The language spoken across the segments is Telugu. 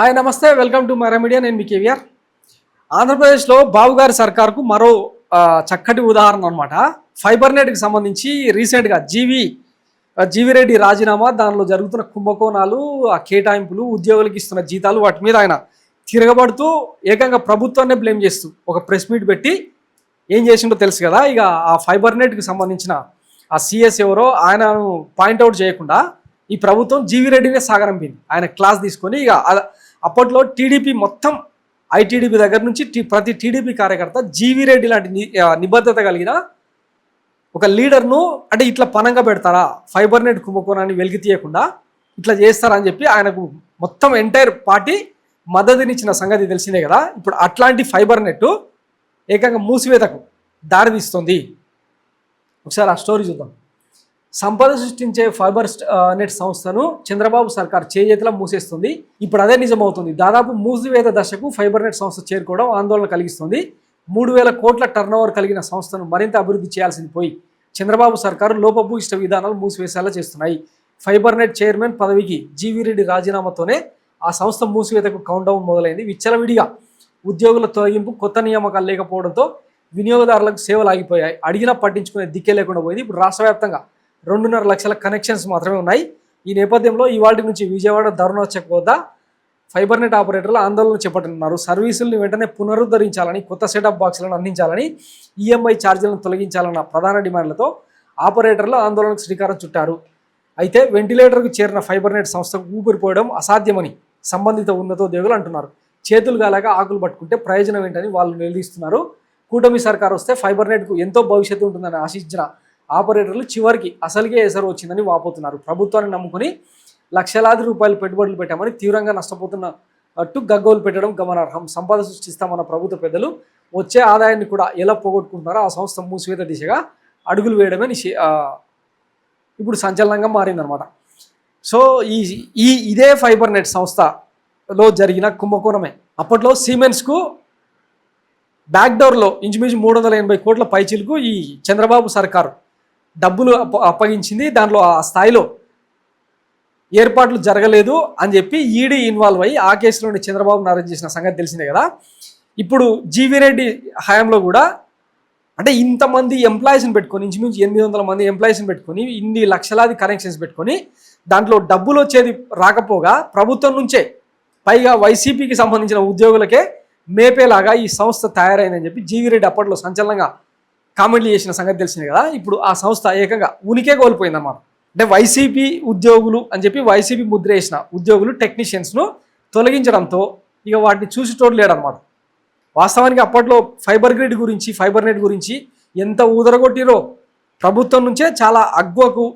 హాయ్ నమస్తే, వెల్కమ్ టు మరా మీడియా. నేను మీ కేవీఆర్. ఆంధ్రప్రదేశ్లో బాబు గారి సర్కార్కు మరో చక్కటి ఉదాహరణ అనమాట. ఫైబర్ నెట్కి సంబంధించి రీసెంట్గా జీవిరెడ్డి రాజీనామా, దానిలో జరుగుతున్న కుంభకోణాలు, ఆ కేటాయింపులు, ఉద్యోగులకు ఇస్తున్న జీతాలు, వాటి మీద ఆయన తిరగబడుతూ ఏకంగా ప్రభుత్వాన్నే బ్లేమ్ చేస్తూ ఒక ప్రెస్ మీట్ పెట్టి ఏం చేసిండో తెలుసు కదా. ఇక ఆ ఫైబర్ నెట్కి సంబంధించిన ఆ సిఎస్ ఎవరో ఆయనను పాయింట్అవుట్ చేయకుండా ఈ ప్రభుత్వం జీవిరెడ్డినే సాగరంపింది. ఆయన క్లాస్ తీసుకొని ఇక అప్పట్లో టీడీపీ మొత్తం ఐటీడీపీ దగ్గర నుంచి ప్రతి టీడీపీ కార్యకర్త జీవిరెడ్డి లాంటి నిబద్ధత కలిగిన ఒక లీడర్ను అంటే ఇట్లా పనంగా పెడతారా, ఫైబర్ నెట్ కుంభకోణాన్ని వెలికి తీయకుండా ఇట్లా చేస్తారని చెప్పి ఆయనకు మొత్తం ఎంటైర్ పార్టీ మద్దతునిచ్చిన సంగతి తెలిసిందే కదా. ఇప్పుడు అట్లాంటి ఫైబర్ నెట్ ఏకంగా మూసివేతకు దారితీస్తుంది. ఒకసారి ఆ స్టోరీ చూద్దాం. సంపద సృష్టించే ఫైబర్ నెట్ సంస్థను చంద్రబాబు సర్కార్ చేజేతిలా మూసేస్తుంది. ఇప్పుడు అదే నిజమవుతుంది. దాదాపు మూసివేత దశకు ఫైబర్ నెట్ సంస్థ చేరుకోవడం ఆందోళన కలిగిస్తుంది. 3,000 కోట్ల టర్నోవర్ కలిగిన సంస్థను మరింత అభివృద్ధి చేయాల్సింది పోయి చంద్రబాబు సర్కారు లోపభూయిష్ట విధానాలు మూసివేసేలా చేస్తున్నాయి. ఫైబర్ నెట్ చైర్మన్ పదవికి జీవిరెడ్డి రాజీనామాతోనే ఆ సంస్థ మూసివేతకు కౌంట్డౌన్ మొదలైంది. విచ్చలవిడిగా ఉద్యోగుల తొలగింపు, కొత్త నియామకాలు లేకపోవడంతో వినియోగదారులకు సేవలు ఆగిపోయాయి. అడిగినా పట్టించుకునే దిక్కే లేకుండా పోయింది. ఇప్పుడు రాష్ట్ర వ్యాప్తంగా 2.5 లక్షల కనెక్షన్స్ మాత్రమే ఉన్నాయి. ఈ నేపథ్యంలో ఇవాళ నుంచి విజయవాడ ధర్నాచౌక్ వద్ద ఫైబర్ నెట్ ఆపరేటర్లు ఆందోళన చేపట్టనున్నారు. సర్వీసుల్ని వెంటనే పునరుద్ధరించాలని, కొత్త సెటప్ బాక్సులను అందించాలని, ఈఎంఐ ఛార్జీలను తొలగించాలన్న ప్రధాన డిమాండ్లతో ఆపరేటర్లు ఆందోళనకు శ్రీకారం చుట్టారు. అయితే వెంటిలేటర్కు చేరిన ఫైబర్ నెట్ సంస్థకు ఊపిరిపోవడం అసాధ్యమని సంబంధిత ఉన్నతోద్యోగులు అంటున్నారు. చేతులు గాలాక ఆకులు పట్టుకుంటే ప్రయోజనం ఏంటని వాళ్ళు నిలదీస్తున్నారు. కూటమి సర్కారు వస్తే ఫైబర్ నెట్కు ఎంతో భవిష్యత్తు ఉంటుందని ఆశించిన ఆపరేటర్లు చివరికి అసలుగే ఎసరు వచ్చిందని వాపోతున్నారు. ప్రభుత్వాన్ని నమ్ముకుని లక్షలాది రూపాయలు పెట్టుబడులు పెట్టామని తీవ్రంగా నష్టపోతున్నట్టు గగ్గోలు పెట్టడం గమనార్హం. సంపద సృష్టిస్తామన్న ప్రభుత్వ పెద్దలు వచ్చే ఆదాయాన్ని కూడా ఎలా పోగొట్టుకుంటున్నారో ఆ సంస్థ మూసివేత దిశగా అడుగులు వేయడమే ఇప్పుడు సంచలనంగా మారిందనమాట. సో ఇదే ఫైబర్ నెట్ సంస్థలో జరిగిన కుంభకోణమే. అప్పట్లో సిమెన్స్కు బ్యాక్డోర్లో ఇంచుమించు 380 కోట్ల పైచీలకు ఈ చంద్రబాబు సర్కారు డబ్బులు అప్పగించింది. దాంట్లో ఆ స్థాయిలో ఏర్పాట్లు జరగలేదు అని చెప్పి ఈడీ ఇన్వాల్వ్ అయ్యి ఆ కేసులోని చంద్రబాబును అరెస్ట్ చేసిన సంగతి తెలిసిందే కదా. ఇప్పుడు జీవిరెడ్డి హయాంలో కూడా అంటే ఇంతమంది ఎంప్లాయీస్ని పెట్టుకొని, ఇంచుమించు 800 మంది ఎంప్లాయీస్ని పెట్టుకొని, ఇన్ని లక్షలాది కనెక్షన్స్ పెట్టుకొని దాంట్లో డబ్బులు వచ్చేది రాకపోగా ప్రభుత్వం నుంచే పైగా వైసీపీకి సంబంధించిన ఉద్యోగులకే మేపేలాగా ఈ సంస్థ తయారైందని చెప్పి జీవిరెడ్డి అప్పట్లో సంచలనంగా కామెంట్లు చేసిన సంగతి తెలిసింది కదా. ఇప్పుడు ఆ సంస్థ ఏకంగా ఉనికే కోల్పోయిందన్నమాట. అంటే వైసీపీ ఉద్యోగులు అని చెప్పి వైసీపీ ముద్ర వేసిన ఉద్యోగులు, టెక్నీషియన్స్ను తొలగించడంతో ఇక వాటిని చూసి లేడనమాట. వాస్తవానికి అప్పట్లో ఫైబర్ గ్రిడ్ గురించి, ఫైబర్ నెట్ గురించి ఎంత ఊదరగొట్టిరో ప్రభుత్వం నుంచే చాలా అగ్వకు,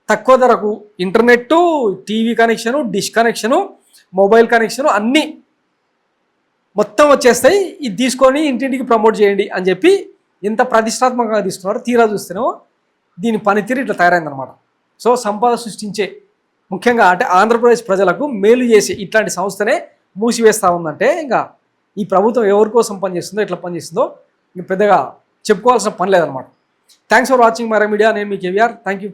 తక్కువ ధరకు internet, TV connection, dish connection, mobile connection అన్నీ మొత్తం వచ్చేస్తాయి, ఇది తీసుకొని ఇంటింటికి ప్రమోట్ చేయండి అని చెప్పి ఎంత ప్రతిష్టాత్మకంగా తీసుకున్నారో తీరా చూస్తేనో దీని పనితీరు ఇట్లా తయారైందనమాట. సో సంపద సృష్టించే, ముఖ్యంగా అంటే ఆంధ్రప్రదేశ్ ప్రజలకు మేలు చేసి ఇట్లాంటి సంస్థనే మూసివేస్తూ ఉందంటే ఇంకా ఈ ప్రభుత్వం ఎవరి కోసం పనిచేస్తుందో, ఎట్లా పనిచేస్తుందో ఇంక పెద్దగా చెప్పుకోవాల్సిన పని లేదనమాట. Thanks for watching Mara media. నేను మీ కేవీఆర్. Thank you.